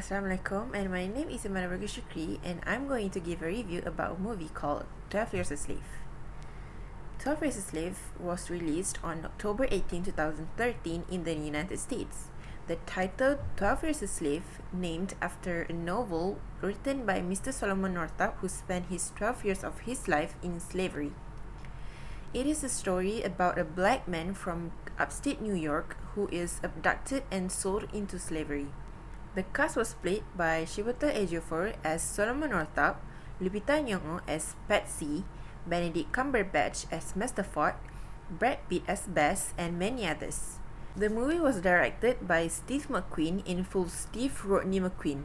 Assalamualaikum, and my name is Imana Burger Shukri, and I'm going to give a review about a movie called 12 Years a Slave. 12 Years a Slave was released on October 18, 2013 in the United States. The title 12 Years a Slave, named after a novel written by Mr. Solomon Northup, who spent his 12 years of his life in slavery. It is a story about a black man from upstate New York who is abducted and sold into slavery. The cast was played by Chiwetel Ejiofor as Solomon Northup, Lupita Nyong'o as Patsy, Benedict Cumberbatch as Mr. Ford, Brad Pitt as Bess, and many others. The movie was directed by Steve McQueen in full Steve Rodney McQueen.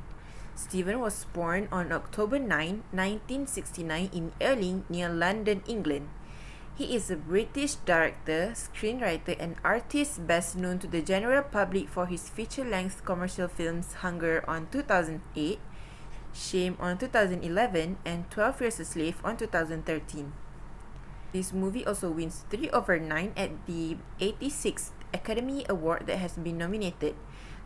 Stephen was born on October 9, 1969 in Ealing, near London, England. He is a British director, screenwriter, and artist best known to the general public for his feature-length commercial films Hunger on 2008, Shame on 2011, and 12 Years a Slave on 2013. This movie also wins 3/9 at the 86th Academy Award that has been nominated.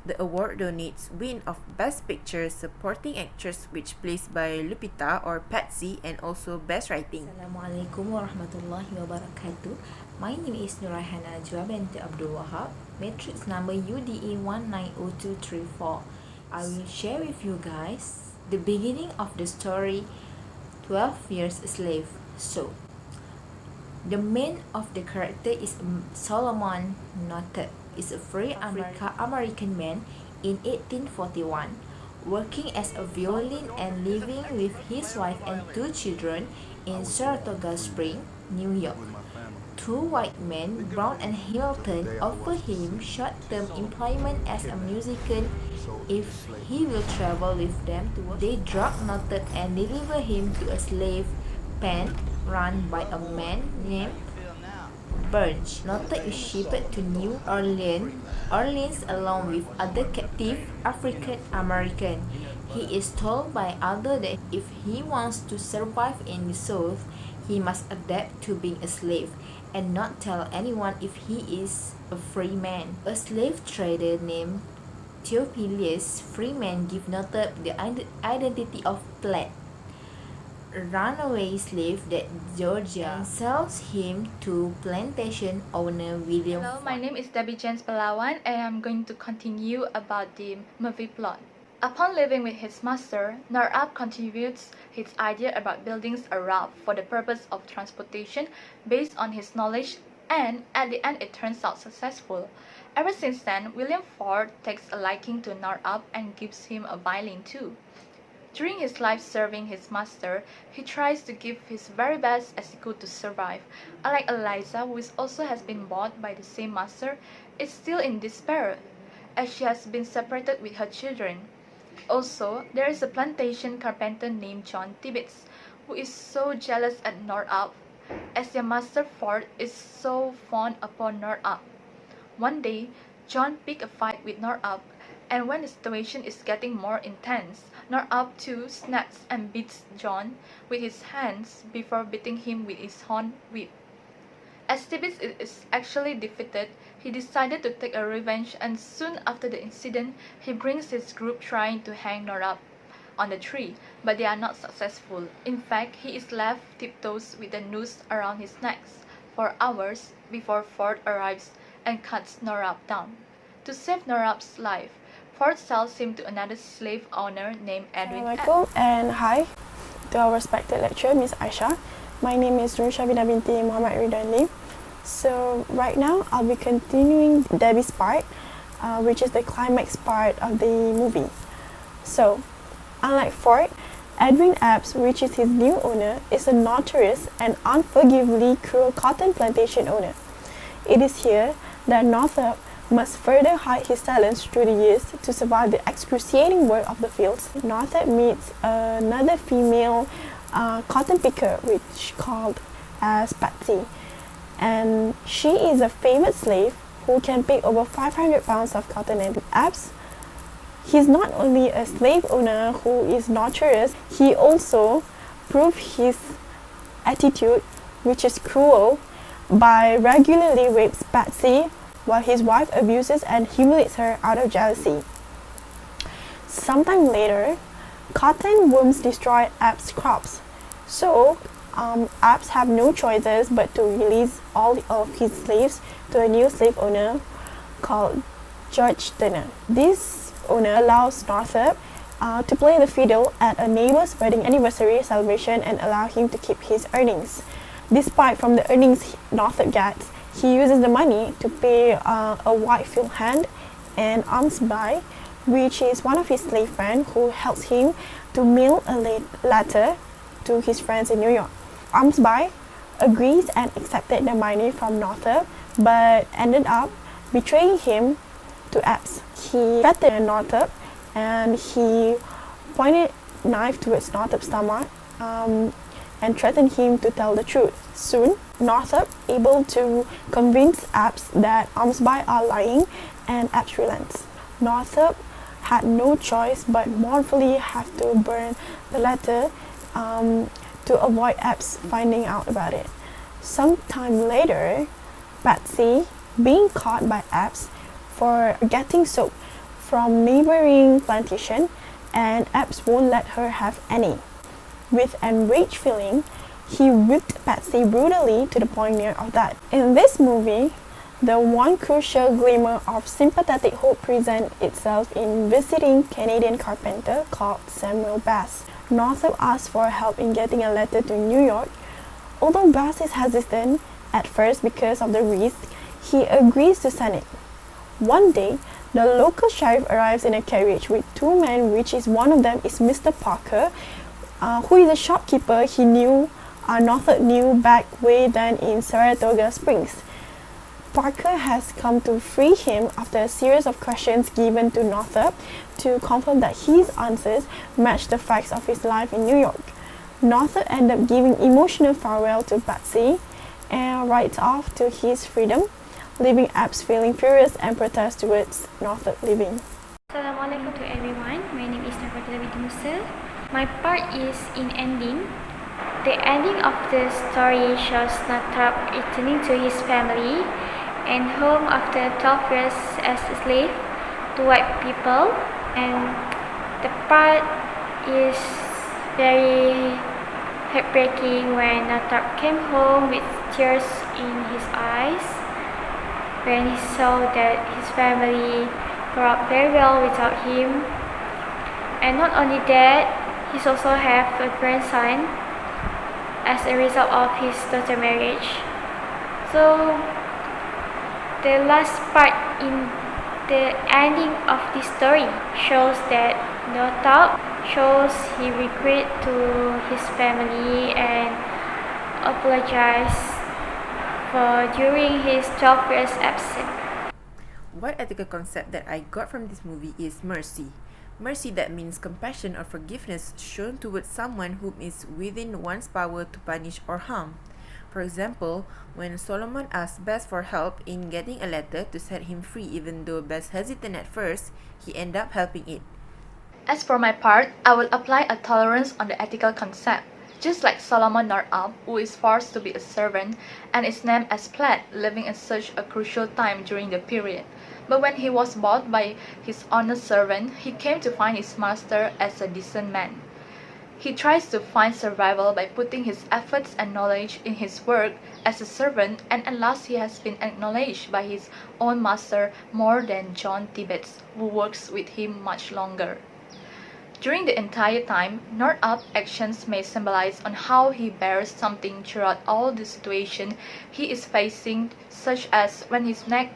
The award donates win of Best Picture Supporting Actress, which plays by Lupita or Patsy, and also Best Writing. Assalamualaikum warahmatullahi wabarakatuh. My name is Nuraihan Najwa binti Abdul Wahab, matrix number UDE 190234. I will share with you guys the beginning of the story 12 Years a Slave. So, the main of the character is Solomon Northup. Is a free American man in 1841, working as a violin and living with his wife and 2 children in Saratoga Springs, New York. 2 white men, Brown and Hilton, offer him short-term employment as a musician if he will travel with them to work. They drug Northup and deliver him to a slave pen run by a man named Burge. Northup is shipped to New Orleans along with other captive African American. He is told by others that if he wants to survive in the South, he must adapt to being a slave and not tell anyone if he is a free man. A slave trader named Theophilus Freeman gives Northup the identity of Platt, runaway slave that Georgia, and sells him to plantation owner William. Hello, my name is Debbie Jens Palawan, and I'm going to continue about the movie plot. Upon living with his master, Northup contributes his idea about building a raft for the purpose of transportation based on his knowledge, and at the end it turns out successful. Ever since then, William Ford takes a liking to Northup and gives him a violin too. During his life serving his master, he tries to give his very best as he could to survive. Unlike Eliza, who also has been bought by the same master, is still in despair, as she has been separated with her children. Also, there is a plantation carpenter named John Tibbets, who is so jealous at Northup, as their master Ford is so fond upon Northup. One day, John picks a fight with Northup, and when the situation is getting more intense, Northup too snaps and beats John with his hands before beating him with his horn whip. As Tibbets is actually defeated, he decided to take a revenge, and soon after the incident, he brings his group trying to hang Northup on the tree, but they are not successful. In fact, he is left tiptoes with a noose around his neck for hours before Ford arrives and cuts Northup down. To save Northup's life, Ford sells him to another slave owner named Edwin. Assalamualaikum and hi to our respected lecturer, Miss Aisha. My name is Nur Shabina binti Muhammad Ridwan Lim. So right now I'll be continuing Debbie's part, which is the climax part of the movie. So, unlike Ford, Edwin Epps, which is his new owner, is a notorious and unforgivably cruel cotton plantation owner. It is here that Northup must further hide his talents through the years to survive the excruciating work of the fields. Northup meets another female cotton picker, which called as Patsy, and she is a favorite slave who can pick over 500 pounds of cotton. And Epps, he's not only a slave owner who is notorious, he also proves his attitude, which is cruel, by regularly rapes Patsy while his wife abuses and humiliates her out of jealousy. Sometime later, cotton worms destroy Ab's crops. So, Abs have no choices but to release all of his slaves to a new slave owner called George Turner. This owner allows Northup to play the fiddle at a neighbor's wedding anniversary celebration and allow him to keep his earnings. Despite from the earnings Northup gets, he uses the money to pay a white field hand and Armsby, which is one of his slave friends who helps him to mail a letter to his friends in New York. Armsby agrees and accepted the money from Northup, but ended up betraying him to Abs. He threatened Northup and he pointed knife towards Northup's stomach and threatened him to tell the truth. Soon, Northup able to convince Abs that Armsby are lying and Abs relents. Northup had no choice but mournfully have to burn the letter to avoid Abs finding out about it. Sometime later, Patsy, being caught by Abs for getting soap from neighboring plantation, and Abs won't let her have any. With enraged feeling, he whipped Patsy brutally to the point near of death. In this movie, the one crucial glimmer of sympathetic hope presents itself in visiting Canadian carpenter called Samuel Bass. Northup asks for help in getting a letter to New York. Although Bass is hesitant at first because of the risk, he agrees to send it. One day, the local sheriff arrives in a carriage with two men, which is one of them is Mr. Parker, who is a shopkeeper he knew, Northup knew back way then in Saratoga Springs. Parker has come to free him after a series of questions given to Northup to confirm that his answers match the facts of his life in New York. Northup ends up giving emotional farewell to Patsy and rides off to his freedom, leaving Abs feeling furious and protest towards Northup leaving. Assalamualaikum to everyone. My name is Nafatila binti Musa. My part is in ending. The ending of the story shows Northup returning to his family and home after 12 years as a slave to white people, and the part is very heartbreaking when Northup came home with tears in his eyes when he saw that his family grew up very well without him. And not only that, he also have a grandson as a result of his daughter marriage. So the last part in the ending of this story shows that Northup shows he regret to his family and apologize for during his 12 years absence. What ethical concept that I got from this movie is mercy. Mercy that means compassion or forgiveness shown towards someone whom is within one's power to punish or harm. For example, when Solomon asked Bess for help in getting a letter to set him free even though Bess hesitated at first, he ended up helping it. As for my part, I will apply a tolerance on the ethical concept. Just like Solomon Northup, who is forced to be a servant and is named as Plaid, living in such a crucial time during the period. But when he was bought by his honored servant, he came to find his master as a decent man. He tries to find survival by putting his efforts and knowledge in his work as a servant, and at last he has been acknowledged by his own master more than John Tibbets, who works with him much longer. During the entire time, Northup's actions may symbolize on how he bears something throughout all the situation he is facing, such as when his neck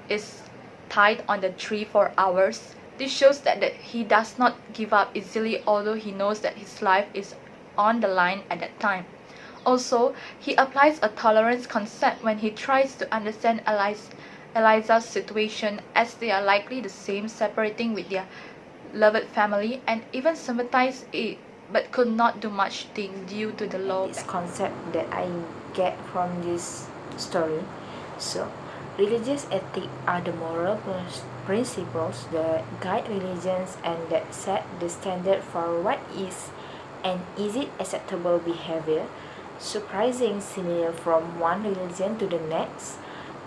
is tied on the tree for hours. This shows that he does not give up easily, although he knows that his life is on the line at that time. Also, he applies a tolerance concept when he tries to understand Eliza's situation, as they are likely the same, separating with their loved family, and even sympathize it, but could not do much thing due to the law. This concept that I get from this story. So, religious ethics are the moral principles that guide religions and that set the standard for what is and isn't acceptable behavior, surprising similar from one religion to the next.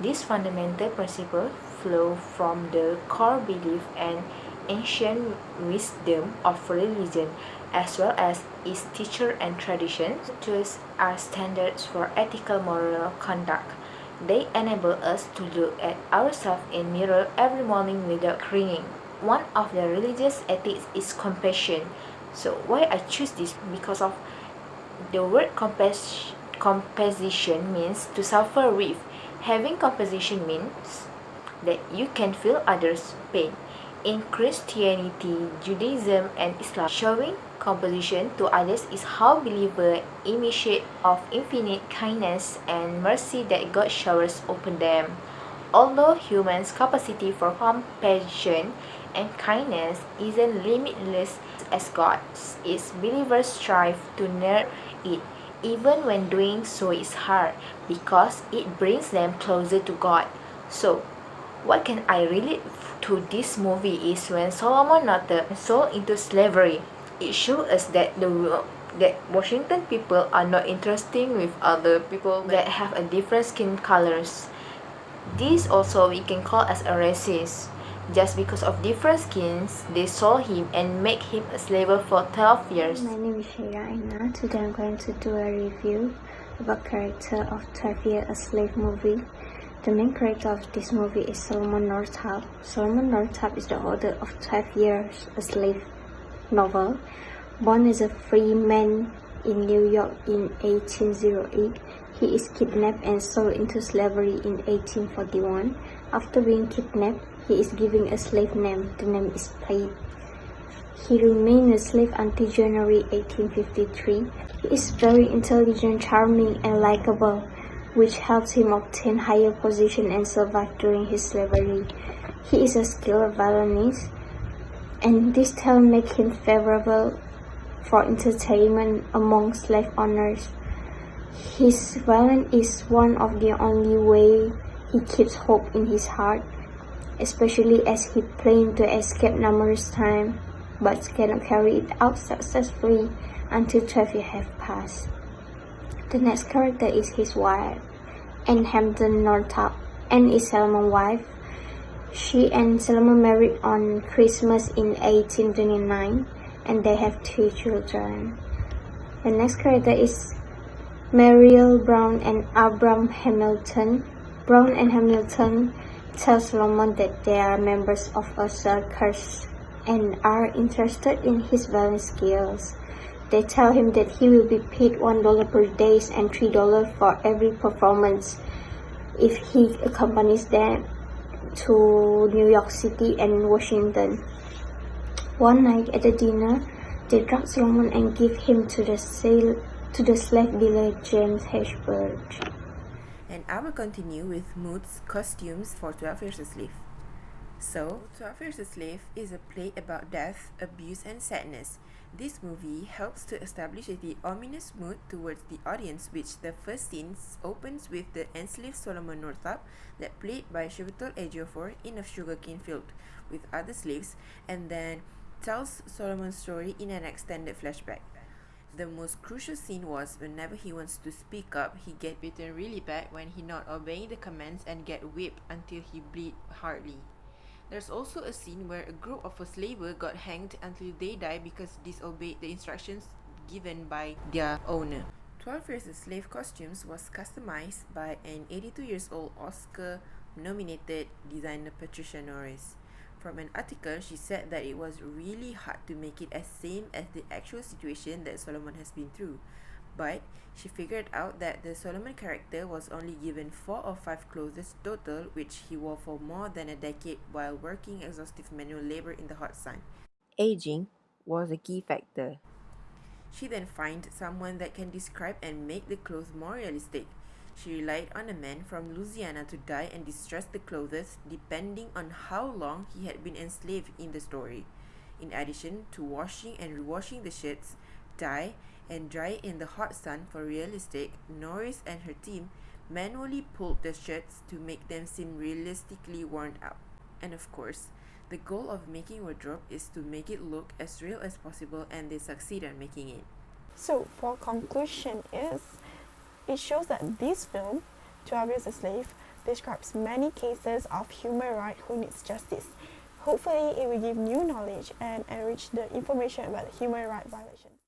These fundamental principles flow from the core belief and ancient wisdom of religion as well as its teacher and traditions. These are standards for ethical moral conduct. They enable us to look at ourselves in mirror every morning without cringing. One of the religious ethics is compassion. So why I choose this? Because of the word compassion means to suffer with. Having compassion means that you can feel others' pain. In Christianity, Judaism, and Islam, showing compassion to others is how believers imitate of infinite kindness and mercy that God showers upon them. Although humans' capacity for compassion and kindness isn't limitless as God's, its believers strive to nurture it, even when doing so is hard, because it brings them closer to God. So, what can I relate to this movie is when Solomon Northup sold into slavery. It shows us that that Washington people are not interested with other people that have a different skin colors. This also we can call as a racist. Just because of different skins, they sold him and make him a slave for 12 years. My name is Shaya Aina. Today I'm going to do a review about character of 12 Years a Slave movie. The main character of this movie is Solomon Northup. Solomon Northup is the author of 12 Years a Slave novel. Born as a free man in New York in 1808, he is kidnapped and sold into slavery in 1841. After being kidnapped, he is given a slave name. The name is Plaid. He remained a slave until January 1853. He is very intelligent, charming, and likable, which helps him obtain higher position and survive during his slavery. He is a skilled violinist, and this talent makes him favorable for entertainment among slave owners. His violin is one of the only way he keeps hope in his heart, especially as he planned to escape numerous times, but cannot carry it out successfully until 12 years have passed. The next character is his wife, Anne Hampton Northup. Anne is Solomon's wife. She and Solomon married on Christmas in 1829, and they have 2 children. The next character is Mariel Brown and Abram Hamilton. Brown and Hamilton tell Solomon that they are members of a circus and are interested in his violin skills. They tell him that he will be paid $1 per day and $3 for every performance if he accompanies them to New York City and Washington. One night at the dinner, they drug Solomon and give him to the slave dealer James H. Birch. And I will continue with Mood's costumes for 12 Years a Slave. So, 12 Years a Slave is a play about death, abuse, and sadness. This movie helps to establish the ominous mood towards the audience, which the first scene opens with the enslaved Solomon Northup, that played by Chiwetel Ejiofor, in a sugarcane field with other slaves, and then tells Solomon's story in an extended flashback. The most crucial scene was whenever he wants to speak up, he get beaten really bad when he not obeying the commands and get whipped until he bleed hardly. There's also a scene where a group of slaves got hanged until they died because disobeyed the instructions given by their owner. 12 Years a Slave costumes was customized by an 82-year-old Oscar-nominated designer Patricia Norris. From an article, she said that it was really hard to make it as same as the actual situation that Solomon has been through. But she figured out that the Solomon character was only given 4 or 5 clothes total, which he wore for more than a decade while working exhaustive manual labor in the hot sun. Aging was a key factor. She then found someone that can describe and make the clothes more realistic. She relied on a man from Louisiana to dye and distress the clothes depending on how long he had been enslaved in the story. In addition to washing and rewashing the shirts, dye and dry in the hot sun for realistic, Norris and her team manually pulled the shirts to make them seem realistically worn out. And of course, the goal of making wardrobe is to make it look as real as possible, and they succeed at making it. So, for conclusion is, it shows that this film, 12 Years a Slave, describes many cases of human rights who needs justice, Hopefully, it will give new knowledge and enrich the information about human rights violations.